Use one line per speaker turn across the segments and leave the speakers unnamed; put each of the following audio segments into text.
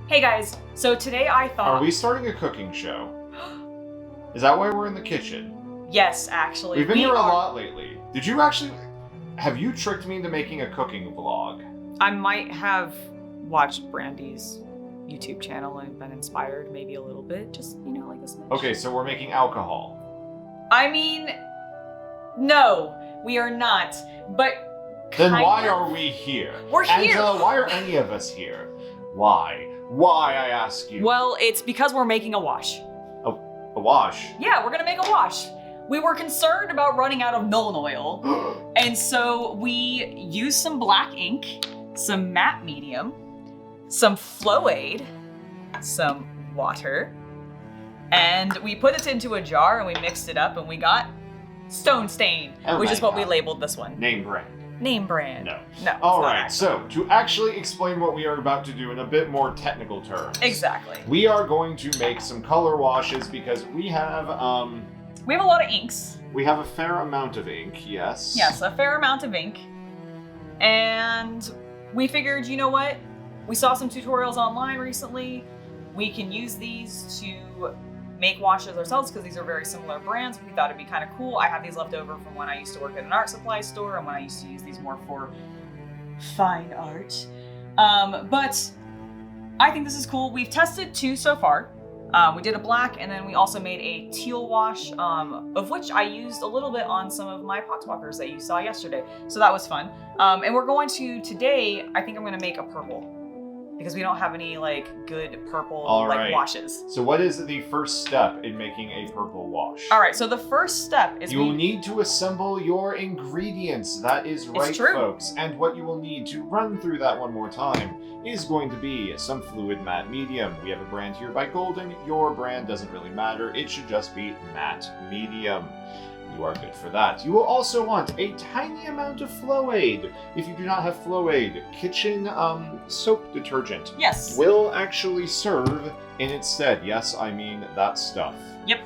Hey guys, so today I thought...
Are we starting a cooking show? Is that why we're in the kitchen?
Yes, actually.
We've been here a lot lately. Did you actually... Have you tricked me into making a cooking vlog?
I might have watched Brandy's YouTube channel and been inspired maybe a little bit, just, like a smidge.
Okay, so we're making alcohol.
I mean, no, we are not, but
Then why are we here?
We're here!
Angela, why are any of us here? Why? Why, I ask you?
Well, it's because we're making a wash.
A wash?
Yeah, we're gonna make a wash. We were concerned about running out of Nolan oil, and so we used some black ink, some matte medium, some Flow-Aid, some water, and we put it into a jar and we mixed it up and we got Stone Stain, which is what we labeled this one.
Name brand.
Name brand.
No.
No.
Alright, so to actually explain what we are about to do in a bit more technical terms.
Exactly.
We are going to make some color washes because we have
we have a lot of inks.
We have a fair amount of ink, yes.
Yes, a fair amount of ink. And we figured, you know what? We saw some tutorials online recently. We can use these to make washes ourselves because these are very similar brands. We thought it'd be kind of cool. I have these left over from when I used to work at an art supply store and when I used to use these more for fine art. But I think this is cool. We've tested two so far. We did a black and then we also made a teal wash, of which I used a little bit on some of my potswalkers that you saw yesterday. So that was fun. And we're going to, today, I think I'm gonna make a purple because we don't have any good purple washes.
So what is the first step in making a purple wash?
All right, so the first step is
you will need to assemble your ingredients. That is right, folks. And what you will need to run through that one more time is going to be some fluid matte medium. We have a brand here by Golden. Your brand doesn't really matter. It should just be matte medium. You are good for that. You will also want a tiny amount of Flow-Aid. If you do not have Flow-Aid, kitchen soap detergent will actually serve in its stead. Yes, I mean that stuff.
Yep.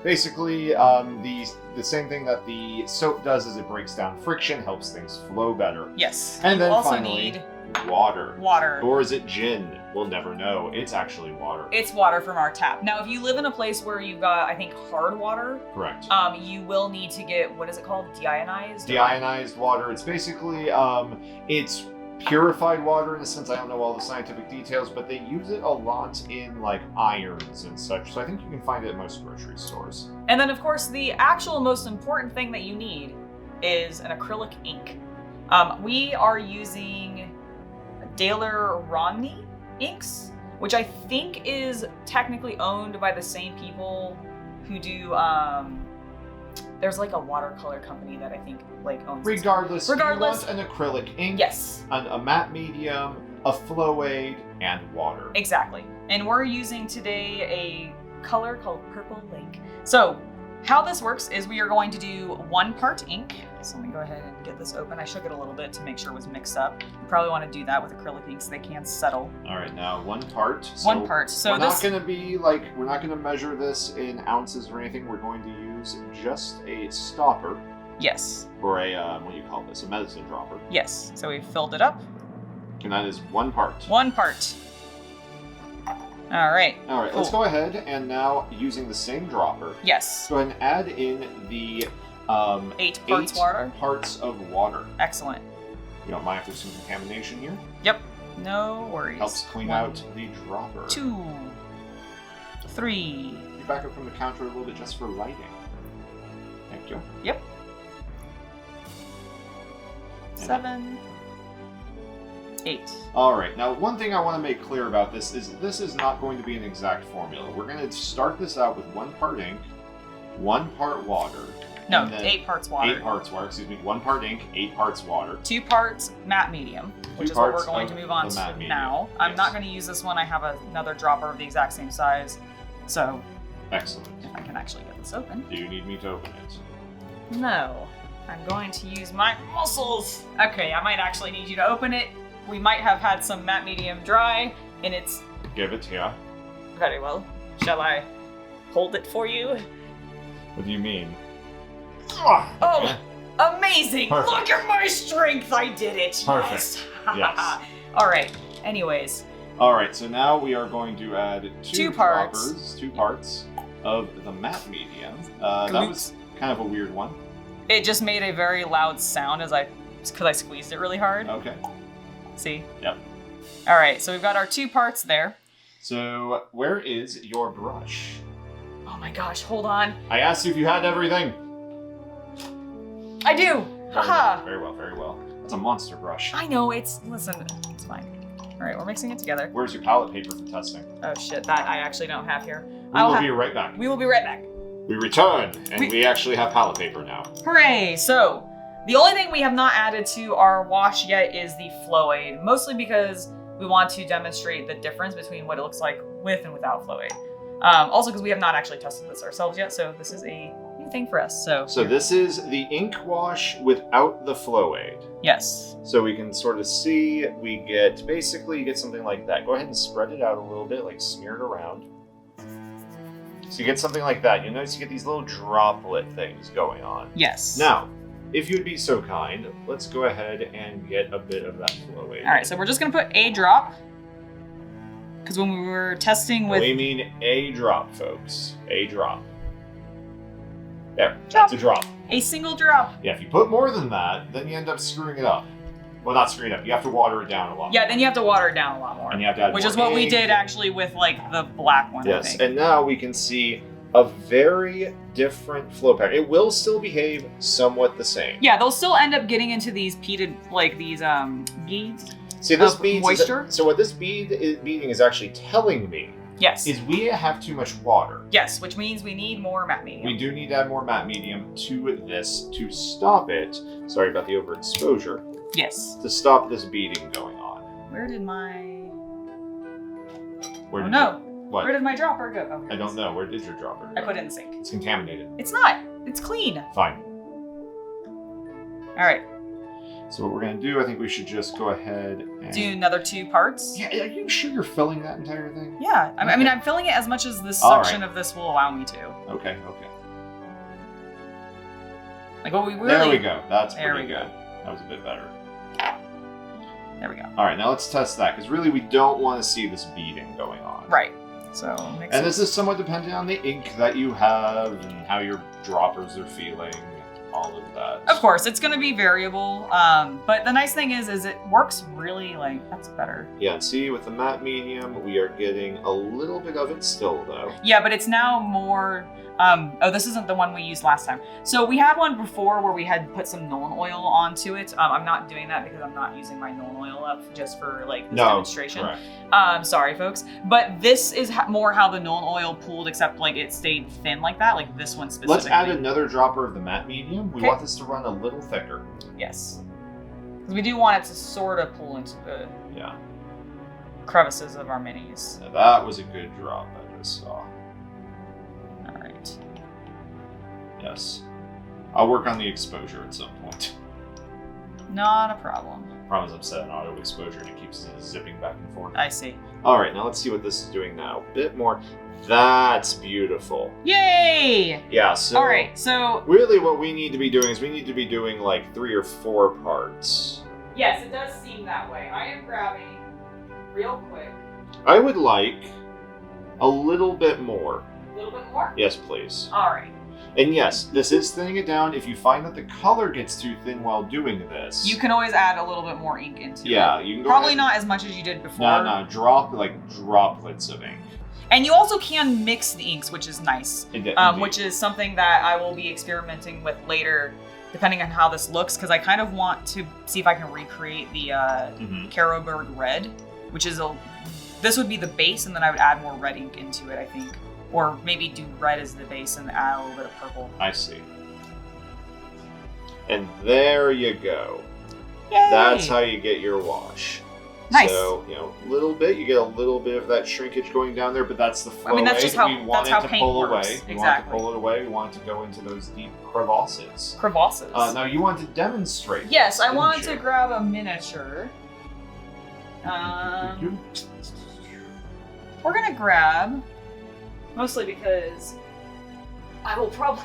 Basically, the same thing that the soap does is it breaks down friction, helps things flow better.
Yes.
And then
also
finally,
need
water.
Water.
Or is it gin? We'll never know. It's actually water.
It's water from our tap. Now, if you live in a place where you've got, I think, hard water.
Correct.
You will need to get, what is it called? Deionized?
Deionized water. It's basically, it's purified water in a sense. I don't know all the scientific details, but they use it a lot in irons and such. So I think you can find it at most grocery stores.
And then, of course, the actual most important thing that you need is an acrylic ink. We are using Daler-Rowney inks, which I think is technically owned by the same people who do, there's a watercolor company that I think owns
Regardless, you want an acrylic ink,
yes,
a matte medium, a Flow-Aid, and water.
Exactly. And we're using today a color called Purple Lake. So how this works is we are going to do 1 part ink. So let me go ahead and get this open. I shook it a little bit to make sure it was mixed up. You probably want to do that with acrylic ink so they can settle.
All right, now 1 part. So
1 part. So
we're not going to be we're not going to measure this in ounces or anything. We're going to use just a stopper.
Yes.
Or a, what do you call this? A medicine dropper.
Yes. So we've filled it up.
And that is 1 part.
1 part. All right.
All right, Let's go ahead and now, using the same dropper,
yes,
go ahead and add in the
8 parts
of water.
Excellent.
You don't mind if there's some contamination here?
Yep. No worries.
Helps clean out the dropper.
2, 3.
You back up from the counter a little bit just for lighting. Thank you.
Yep. 7. 8.
All right, now one thing I want to make clear about this is not going to be an exact formula. We're going to start this out with 1 part ink, 1 part water.
No, 8 parts water.
8 parts water, excuse me. 1 part ink, 8 parts water.
2 parts matte medium, which is what we're going to move on to now.
Yes.
I'm not going to use this one. I have another dropper of the exact same size. So,
excellent.
If I can actually get this open.
Do you need me to open it?
No. I'm going to use my muscles. Okay, I might actually need you to open it. We might have had some matte medium dry, and it's...
Give it here.
Very well. Shall I hold it for you?
What do you mean?
Oh, amazing!
Perfect.
Look at my strength! I did it!
Perfect. Yes.
All right. Anyways,
All right, so now we are going to add two
parts
of the matte medium. That was kind of a weird one.
It just made a very loud sound because I squeezed it really hard.
Okay.
See?
Yep.
All right, so we've got our 2 parts there.
So where is your brush?
Oh my gosh, hold on.
I asked you if you had everything.
I do. Haha.
Very well, very well. It's a monster brush.
I know, listen, it's fine. All right, we're mixing it together.
Where's your palette paper for testing?
Oh shit, that I actually don't have here.
We will be right back.
We will be right back.
We return, and we actually have palette paper now.
Hooray! So, the only thing we have not added to our wash yet is the flow aid, mostly because we want to demonstrate the difference between what it looks like with and without flow aid. Also because we have not actually tested this ourselves yet, so this is a new thing for us. So
this is the ink wash without the flow aid.
Yes.
So we can sort of see, basically you get something like that. Go ahead and spread it out a little bit, like smear it around. So you get something like that. You'll notice you get these little droplet things going on.
Yes.
Now, if you'd be so kind, let's go ahead and get a bit of that flow aid.
All right, so we're just gonna put a drop. Because when we were testing with...
We mean a drop, folks. A drop. There,
Drop.
that's a drop.
A single drop.
Yeah, if you put more than that, then you end up screwing it up. Well, not screwing it up. You have to water it down a lot.
Yeah, then you have to water it down a lot more.
And you have to add
which
more
is what we
ink.
did actually with like the black one, I
Yes,
think.
and now we can see a very different flow pattern. It will still behave somewhat the same.
Yeah, they'll still end up getting into these beaded, like these beads.
See, this bead
moisture.
So what this beading is actually telling me
Yes.
is we have too much water.
Yes, which means we need more matte medium.
We do need to add more matte medium to this to stop it. Sorry about the overexposure.
Yes.
To stop this beading going on.
Where did my...
Where
Where did my dropper go? Okay.
I don't know. Where did your dropper go?
I put it in the sink.
It's contaminated.
It's not. It's clean.
Fine.
All right.
So what we're going to do, I think we should just go ahead and...
Do another 2 parts.
Yeah, are you sure you're filling that entire thing?
Yeah. I mean, I'm filling it as much as this suction of this will allow me to.
Okay.
Like what we really...
There we go. That's
There
pretty
we
good. That was a bit better.
There we go.
All right, now let's test that, because really we don't want to see this beading going on.
Right. So mix
And
it.
this is somewhat dependent on the ink that you have and how your droppers are feeling, all of that.
Of course, it's going to be variable, but the nice thing is it works really, like, that's better.
Yeah, and see, with the matte medium, we are getting a little bit of it still, though.
Yeah, but it's now more, oh, this isn't the one we used last time. So we had one before where we had put some Nuln oil onto it. I'm not doing that because I'm not using my Nuln oil up just for, like, this demonstration.
Correct.
Sorry, folks. But this is more how the Nuln oil pooled, except, like, it stayed thin like that, like this one specifically.
Let's add another dropper of the matte medium. We want this to run a little thicker.
Yes. Because we do want it to sort of pull into the crevices of our minis.
Now that was a good drop I just saw.
All right.
Yes. I'll work on the exposure at some point.
Not a problem.
Problem is I'm set on auto exposure and it keeps zipping back and forth.
I see.
All right, now let's see what this is doing now. A bit more. That's beautiful.
Yay!
Yeah, so...
All right, so...
Really what we need to be doing is we need to be doing like 3 or 4 parts.
Yes, it does seem that way. I am grabbing real quick.
I would like a little bit more.
A little bit more?
Yes, please.
All right.
And yes, this is thinning it down. If you find that the color gets too thin while doing this...
You can always add a little bit more ink into it.
Yeah, you can go
Probably
ahead.
not as much as you did before.
No, droplets of ink.
And you also can mix the inks, which is nice.
Indeed.
Which is something that I will be experimenting with later, depending on how this looks, because I kind of want to see if I can recreate the Caroberg red, which is this would be the base, and then I would add more red ink into it, I think. Or maybe do red as the base and add a little bit of purple.
I see. And there you go.
Yay!
That's how you get your wash.
Nice.
So, you get a little bit of that shrinkage going down there, but that's the flow.
I mean, that's just how,
we want
that's
it
how
to
paint
pull
works.
away. We want it to pull it away. We want it to go into those deep crevasses.
Crevasses.
Now, you want to demonstrate.
Yes, I
didn't
wanted
you?
to grab a miniature. We're gonna grab, mostly because I will probably,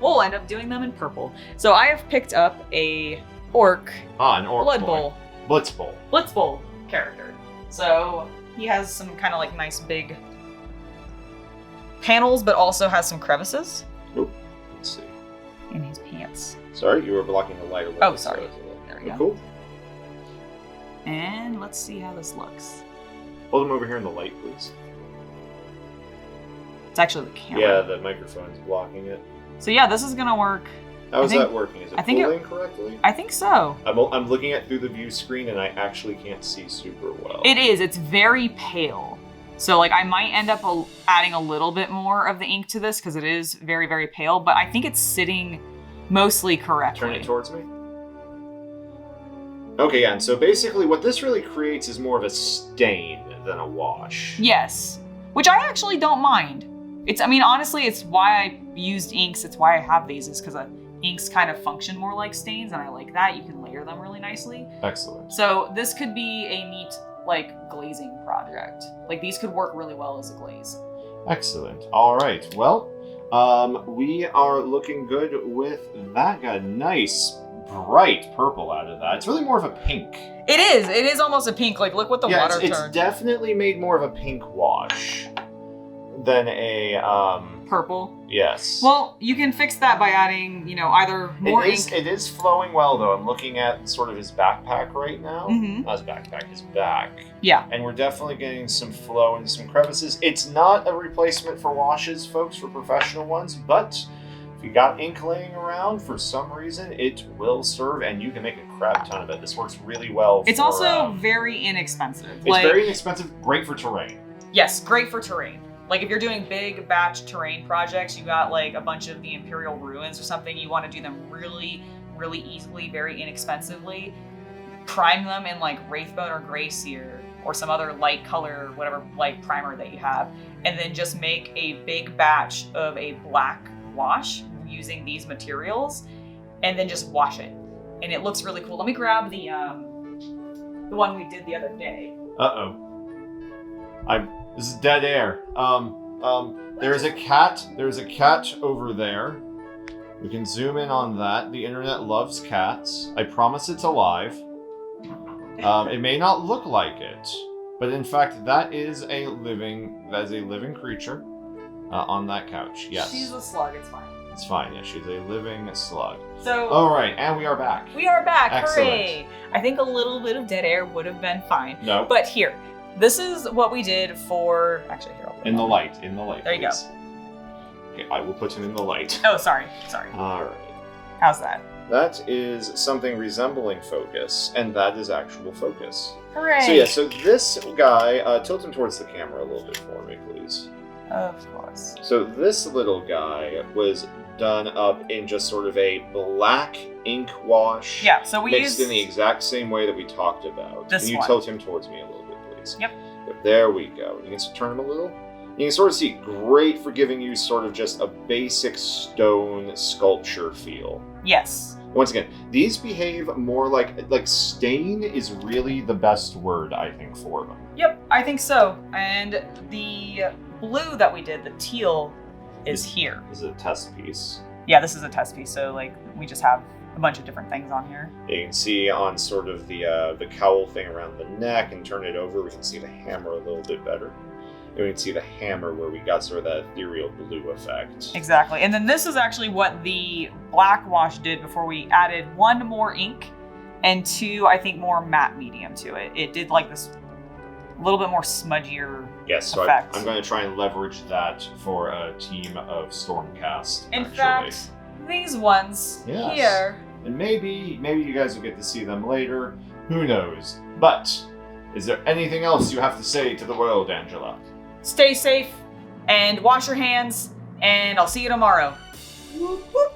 we'll end up doing them in purple. So I have picked up a orc,
an orc
Blood
boy.
Bowl,
Blitz Bowl.
Blitz Bowl character. So He has some kind of like nice big panels, but also has some crevices.
Oh, let's see.
In his pants.
Sorry, you were blocking the light a little.
Oh, sorry. There we go.
Cool.
And let's see how this looks.
Hold him over here in the light, please.
It's actually the camera.
Yeah, the microphone's blocking it.
So yeah, this is gonna work.
How is that working? Is it pulling correctly?
I think so.
I'm looking at through the view screen and I actually can't see super well.
It is. It's very pale. So like I might end up adding a little bit more of the ink to this because it is very, very pale, but I think it's sitting mostly correctly.
Turn it towards me. Okay, yeah, and so basically what this really creates is more of a stain than a wash.
Yes, which I actually don't mind. I mean, honestly, it's why I used inks. It's why I have these, is because inks kind of function more like stains, and I like that. You can layer them really nicely.
Excellent.
So this could be a neat, like, glazing project. Like, these could work really well as a glaze.
Excellent. All right. Well, we are looking good with that. Got a nice, bright purple out of that. It's really more of a pink.
It is. It is almost a pink. Like, look what the water turned.
It's definitely made more of a pink wash than a
purple.
Yes.
Well, you can fix that by adding, either more ink.
It is flowing well, though. I'm looking at sort of his backpack right now.
Mm-hmm.
Not his backpack, his back.
Yeah.
And we're definitely getting some flow and some crevices. It's not a replacement for washes, folks, for professional ones, but if you got ink laying around for some reason, it will serve, and you can make a crap ton of it. This works really well.
It's also very inexpensive.
It's very inexpensive, great for terrain.
Yes, great for terrain. Like if you're doing big batch terrain projects, you got like a bunch of the Imperial ruins or something, you want to do them really, really easily, very inexpensively. Prime them in like Wraithbone or Grey Seer or some other light color, whatever light primer that you have, and then just make a big batch of a black wash using these materials, and then just wash it. And it looks really cool. Let me grab the one we did the other day.
This is dead air. There's a cat. There's a cat over there. We can zoom in on that. The internet loves cats. I promise it's alive. It may not look like it, but in fact, that is a living creature on that couch. Yes.
She's a slug. It's fine.
It's fine. Yeah, she's a living slug.
So.
All right, and we are back.
We are back.
Excellent.
Hooray! I think a little bit of dead air would have been fine.
No.
But here. This is what we did for. Actually, here.
In the light.
There you
please. Go. Okay, I will put him in the light.
Oh, sorry.
All right.
How's that?
That is something resembling focus, and that is actual focus.
Hooray!
So this guy, tilt him towards the camera a little bit for me, please.
Of course.
So this little guy was done up in just sort of a black ink wash.
Yeah, so we
mixed in the exact same way that we talked about.
This
Can you
one.
tilt him towards me a little bit, please?
Yep.
There we go. You can turn him a little. You can sort of see, great for giving you sort of just a basic stone sculpture feel.
Yes.
Once again, these behave more like stain is really the best word, I think, for them.
Yep, I think so. And the blue that we did, the teal, is here.
This is a test piece.
Yeah, this is a test piece, so like we just have a bunch of different things on here.
You can see on sort of the cowl thing around the neck, and turn it over, we can see the hammer a little bit better. And we can see the hammer where we got sort of that ethereal blue effect.
Exactly. And then this is actually what the black wash did before we added 1 more ink and 2, I think, more matte medium to it. It did like this little bit more smudgier effect.
I'm going to try and leverage that for a team of Stormcast.
In fact, these ones here.
And maybe you guys will get to see them later. Who knows? But is there anything else you have to say to the world, Angela?
Stay safe and wash your hands, and I'll see you tomorrow. Whoop, whoop.